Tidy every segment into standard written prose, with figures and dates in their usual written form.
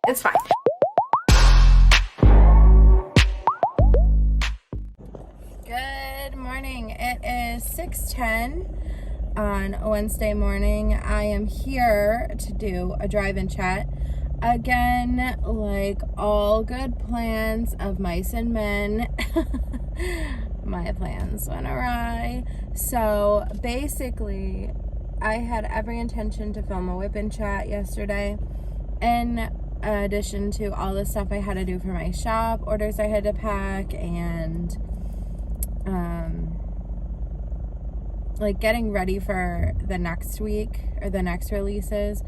It's fine. Good morning. It is 6:10 on a Wednesday morning. I am here to do a drive-in chat. Again, like all good plans of mice and men, my plans went awry. So basically, I had every intention to film a whip-in chat yesterday. In addition to all the stuff I had to do for my shop, orders I had to pack, and like getting ready for the next week or the next releases,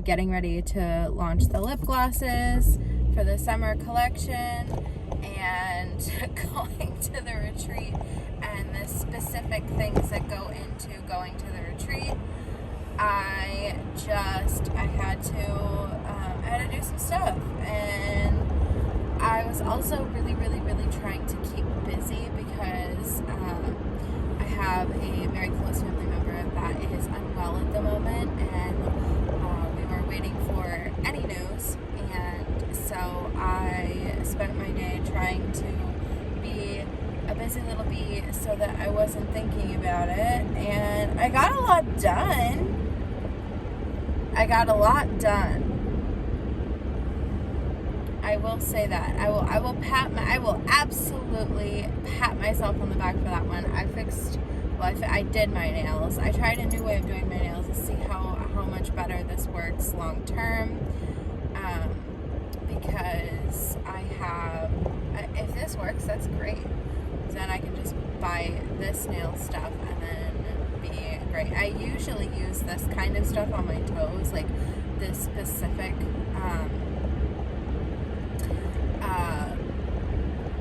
getting ready to launch the lip glosses for the summer collection, and going to the retreat and the specific things that go into going to the retreat. I had to do some stuff, and I was also really trying to keep busy because I have a very close family member that is unwell at the moment, and we were waiting for any news, and so I spent my day trying to be a busy little bee so that I wasn't thinking about it, and I got a lot done. I will say that. I will absolutely pat myself on the back for that one. I did my nails. I tried a new way of doing my nails to see how much better this works long term. Because if this works, that's great. Then I can just buy this nail stuff and then be great. I usually use this kind of stuff on my toes, like this specific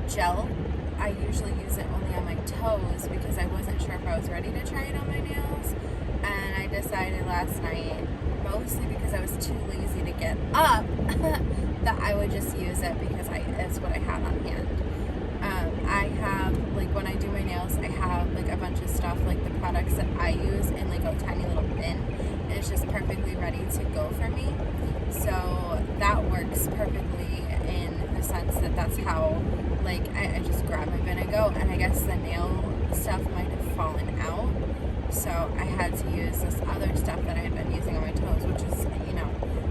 gel. I usually use it only on my toes because I wasn't sure if I was ready to try it on my nails, and I decided last night, mostly because I was too lazy to get up, that I would just use it because it's what I had on hand. I have, like, when I do my nails, I have like a bunch of stuff, like the products that I use in like a tiny little bin, and it's just perfectly ready to go for me. So that works perfectly in the sense that that's how, like, I just grab my bin and go, and I guess the nail stuff might have fallen out, so I had to use this other stuff that I had been using on my toes, which is,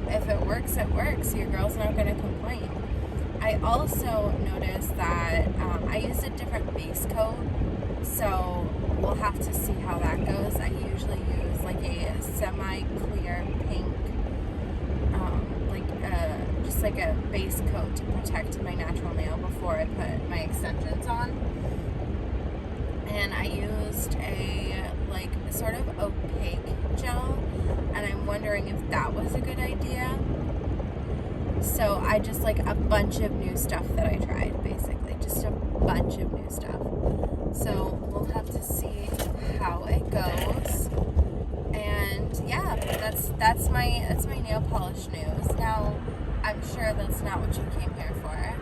if it works, it works. Your girl's not going to complain. I also noticed that I used a different base coat, so we'll have to see how that goes. I usually use like a semi-clear pink, just like a base coat to protect my natural nail before I put my extensions on. And I used a like sort of opaque gel, and I'm wondering if that was a good idea. So I just like a bunch of new stuff that I tried, basically just a bunch of new stuff. So we'll have to see how it goes. And yeah, that's my nail polish news. Now, I'm sure that's not what you came here for.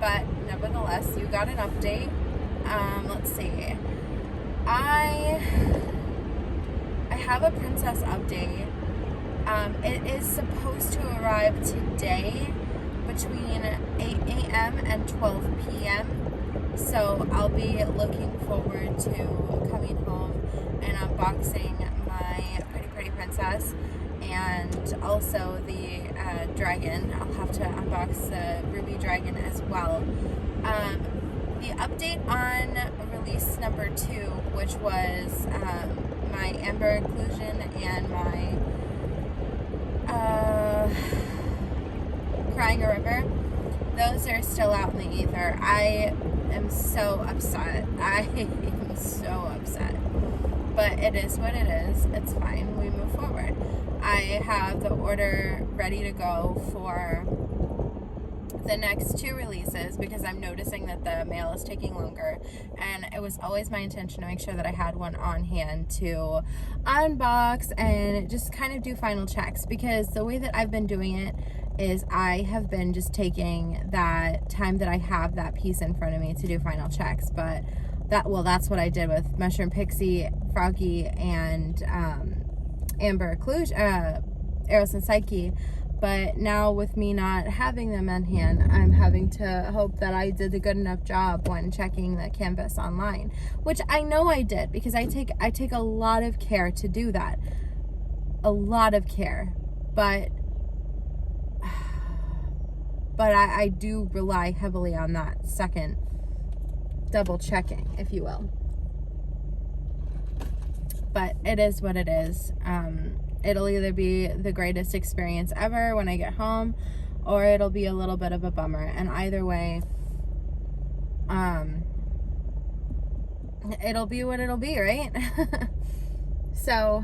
But nevertheless, you got an update. Let's see. I have a princess update. It is supposed to arrive today between 8 a.m. and 12 p.m. So I'll be looking forward to coming home and unboxing my pretty princess, and also the dragon. I'll have to unbox the ruby dragon as well. The update on release number 2, which was my amber occlusion and my Crying a River, those are still out in the ether. I am so upset. But it is what it is. It's fine. We move forward. I have the order ready to go for the next 2 releases because I'm noticing that the mail is taking longer, and it was always my intention to make sure that I had one on hand to unbox and just kind of do final checks, because the way that I've been doing it is I have been just taking that time that I have that piece in front of me to do final checks. But that's what I did with Mushroom Pixie, Froggy, and Amber Occlusion, Eros and Psyche. But now with me not having them in hand, I'm having to hope that I did a good enough job when checking the canvas online, which I know I did, because I take a lot of care to do that. A lot of care. But I do rely heavily on that second double checking, if you will. But it is what it is. It'll either be the greatest experience ever when I get home, or it'll be a little bit of a bummer. And either way, it'll be what it'll be, right? So,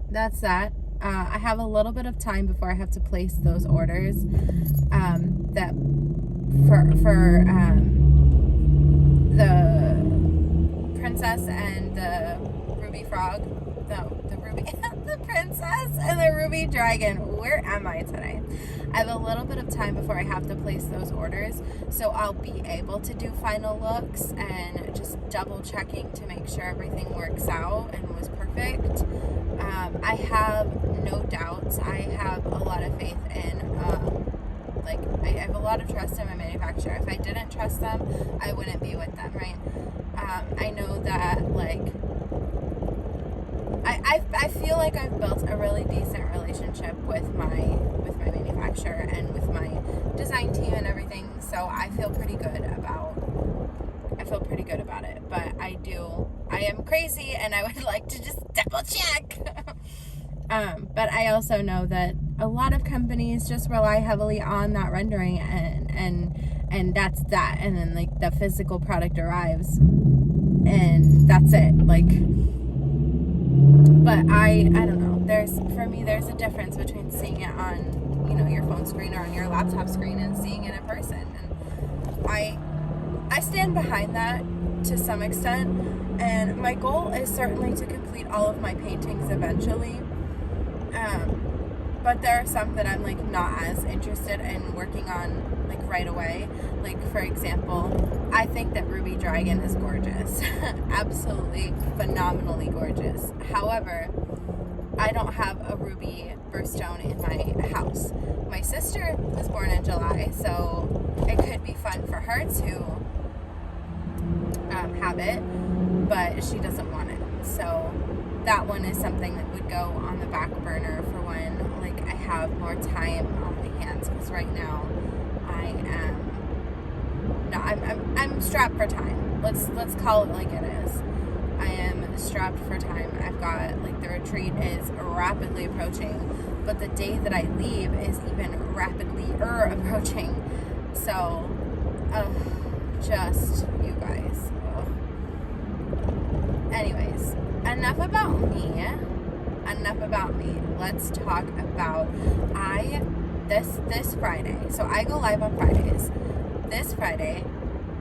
that's that. I have a little bit of time before I have to place those orders, that for the princess and the ruby frog. No, the ruby, the princess and the ruby dragon. Where am I today? I have a little bit of time before I have to place those orders, so I'll be able to do final looks and just double checking to make sure everything works out and was perfect. I have no doubts. I have a lot of faith in, I have a lot of trust in my manufacturer. If I didn't trust them, I wouldn't be with them, right? I know that, I feel like I've built a really decent relationship with my manufacturer and with my design team and everything, so I feel pretty good about it. But I am crazy, and I would like to just double check. But I also know that a lot of companies just rely heavily on that rendering, and that's that, and then the physical product arrives and that's it. But I don't know. For me, there's a difference between seeing it on, your phone screen or on your laptop screen and seeing it in person. And I stand behind that to some extent. And my goal is certainly to complete all of my paintings eventually. But there are some that I'm not as interested in working on right away. For example, I think that Ruby Dragon is gorgeous. Absolutely phenomenally gorgeous. However, I don't have a ruby birthstone in my house. My sister was born in July, so it could be fun for her to have it, but she doesn't want it. So that one is something that would go on the back burner for when I have more time on my hands, because right now I'm strapped for time. Let's call it like it is. I am strapped for time. I've got the retreat is rapidly approaching, but the day that I leave is even rapidly approaching. So, just you guys. Anyways, enough about me. Let's talk about this Friday. So I go live on Fridays. This Friday,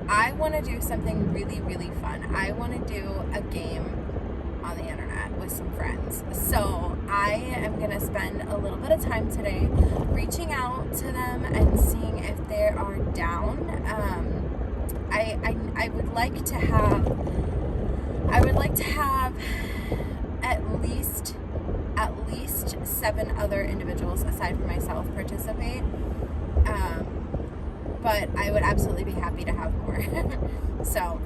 I want to do something really, really fun. I want to do a game on the internet with some friends. So I am going to spend a little bit of time today reaching out to them and seeing if they are down. I would like to have at least 7 other individuals aside from myself participate. But I would absolutely be happy to have more. So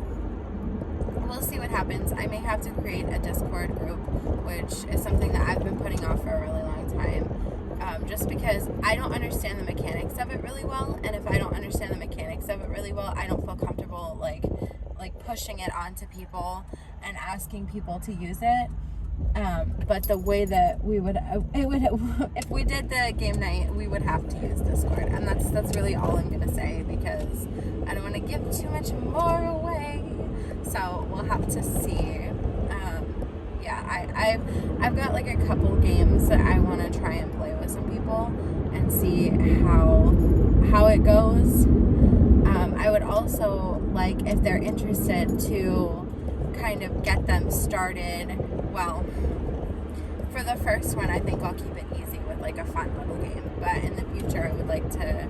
we'll see what happens. I may have to create a Discord group, which is something that I've been putting off for a really long time, just because I don't understand the mechanics of it really well, and if I don't understand the mechanics of it really well, I don't feel comfortable like pushing it onto people and asking people to use it. But the way that if we did the game night, we would have to use Discord, and that's really all I'm gonna say, because I don't want to give too much more away. So we'll have to see. I've got a couple games that I want to try and play with some people and see how it goes. I would also if they're interested, to kind of get them started. Well, for the first one, I think I'll keep it easy with a fun little game, but in the future I would like to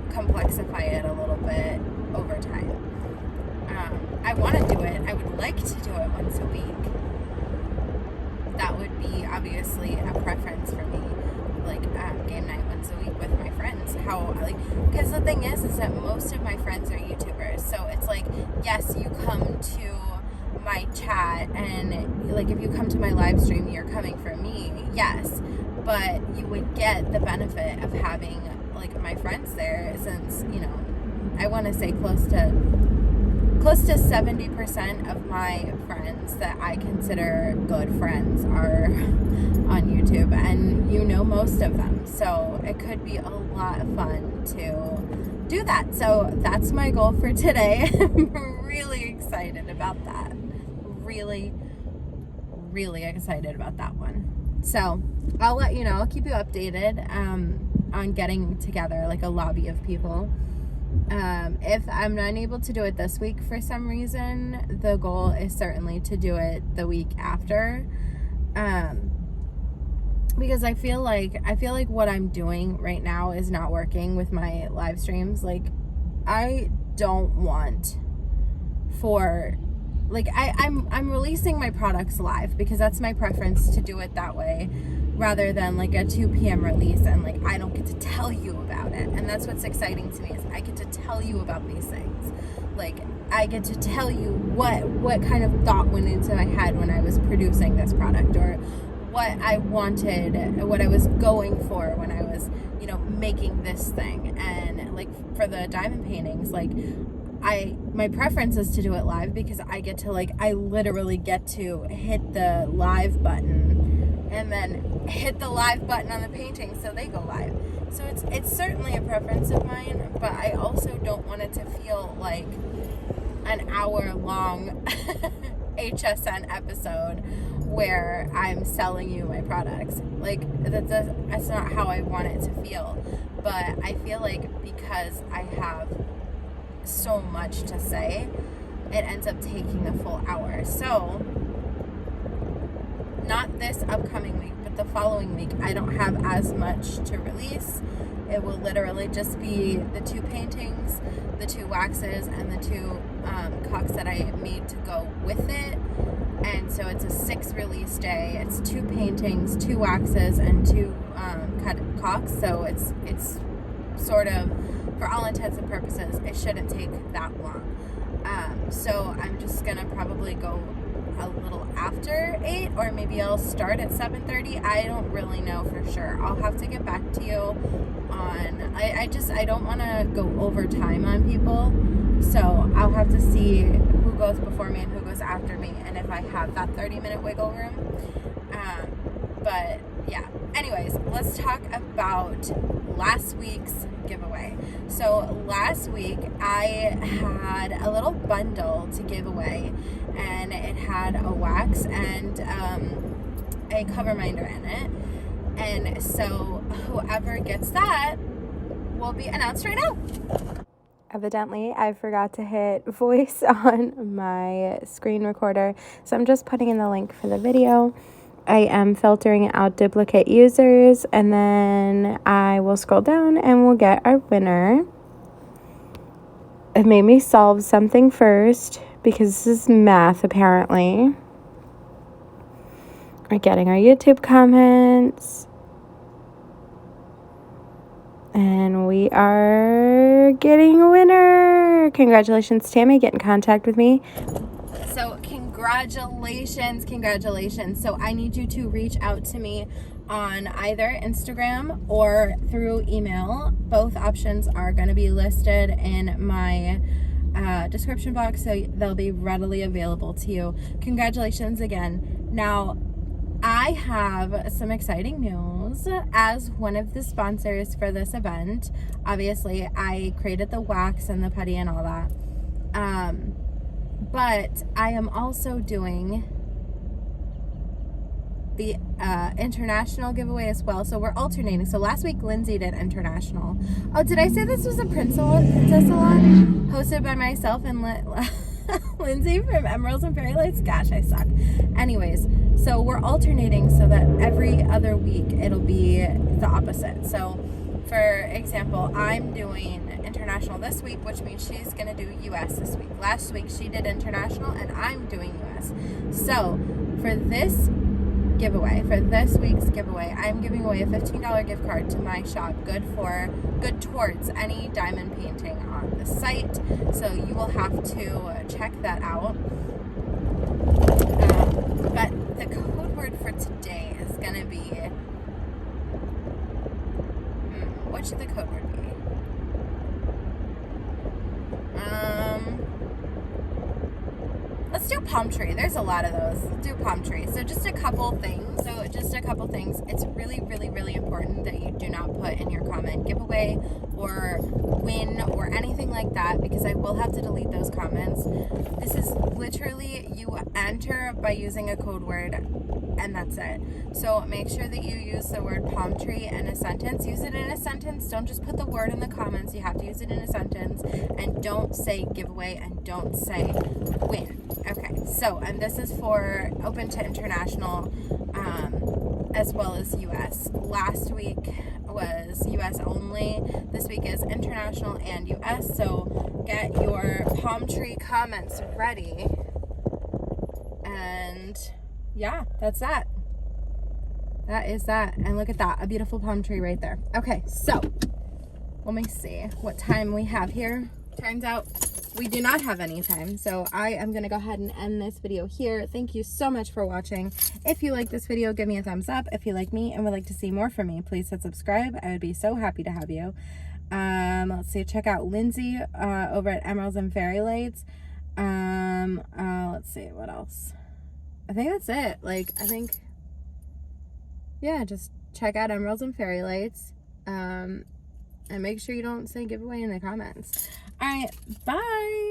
complexify it a little bit over time. I want to do it. I would like to do it once a week, that would be obviously a preference for me, like game night once a week with my friends. Because the thing is that most of my friends are YouTubers, so it's like, yes, you come to my chat, and like if you come to my live stream, you're coming for me, yes, but you would get the benefit of having like my friends there, since, you know, I want to say close to 70% of my friends that I consider good friends are on YouTube, and you know most of them, so it could be a lot of fun to do that. So that's my goal for today. I'm really excited about that. Really excited about that one. So I'll let you know, I'll keep you updated on getting together like a lobby of people. If I'm not able to do it this week for some reason, the goal is certainly to do it the week after, because I feel like what I'm doing right now is not working with my live streams. Like, I don't want I'm releasing my products live because that's my preference, to do it that way, rather than like a 2 p.m. release, and like I don't get to tell you about it. And that's what's exciting to me, is I get to tell you about these things. Like, I get to tell you what kind of thought went into my head when I was producing this product, or what I wanted, what I was going for when I was, you know, making this thing. And like for the diamond paintings, like my preference is to do it live, because I literally get to hit the live button and then hit the live button on the painting so they go live. So it's certainly a preference of mine, but I also don't want it to feel like an hour-long HSN episode where I'm selling you my products. Like, that's not how I want it to feel. But I feel like because I have so much to say, it ends up taking a full hour. So not this upcoming week, but the following week, I don't have as much to release. It will literally just be the 2 paintings, the 2 waxes, and the 2 cocks that I made to go with it. And so it's a 6 release day. It's 2 paintings, 2 waxes, and 2 cut cocks. So it's sort of, for all intents and purposes, it shouldn't take that long. So I'm just gonna probably go a little after 8, or maybe I'll start at 7:30. I don't really know for sure. I'll have to get back to you on, I don't want to go over time on people, so I'll have to see who goes before me and who goes after me, and if I have that 30-minute wiggle room. But yeah, anyways, let's talk about last week's giveaway. So last week I had a little bundle to give away, and it had a wax and a cover minder in it. And so whoever gets that will be announced right now. Evidently, I forgot to hit voice on my screen recorder, so I'm just putting in the link for the video. I am filtering out duplicate users, and then I will scroll down and we'll get our winner. It made me solve something first, because this is math apparently. We're getting our YouTube comments. And we are getting a winner. Congratulations, Tammy. Get in contact with me. So congratulations. So I need you to reach out to me on either Instagram or through email. Both options are going to be listed in my description box, so they'll be readily available to you. Congratulations again. Now, I have some exciting news. As one of the sponsors for this event, obviously I created the wax and the putty and all that, but I am also doing the international giveaway as well. So we're alternating. So last week Lindsay did international. Oh, did I say this was a PrincessAlong hosted by myself and Lindsay from Emeralds and Fairy Lights? Gosh, I suck. Anyways, so we're alternating so that every other week it'll be the opposite. So for example, I'm doing international this week, which means she's gonna do US this week. Last week she did international and I'm doing US. So for this giveaway. For this week's giveaway, I'm giving away a $15 gift card to my shop, good towards any diamond painting on the site. So you will have to check that out. But the code word for today is gonna be, what should the code word be? Let's do palm tree. There's a lot of those. Let's do palm tree. So just a couple things. It's really, really, really important that you do not put in your comment giveaway or win or anything like that, because I will have to delete those comments. This is literally, you enter by using a code word and that's it. So make sure that you use the word palm tree in a sentence. Use it in a sentence. Don't just put the word in the comments. You have to use it in a sentence, and don't say giveaway and don't say win. Okay, so, and this is for open to international as well as US. Last week was US only. This week is international and US. So get your palm tree comments ready. And yeah, that's that. That is that. And look at that, a beautiful palm tree right there. Okay, so let me see what time we have here. Turns out we do not have any time, so I am gonna go ahead and end this video here. Thank you so much for watching. If you like this video, give me a thumbs up. If you like me and would like to see more from me, please hit subscribe. I would be so happy to have you. Let's see, check out Lindsay over at Emeralds and Fairy Lights. Let's see, what else? I think that's it. Yeah, just check out Emeralds and Fairy Lights. And make sure you don't say giveaway in the comments. All right, bye.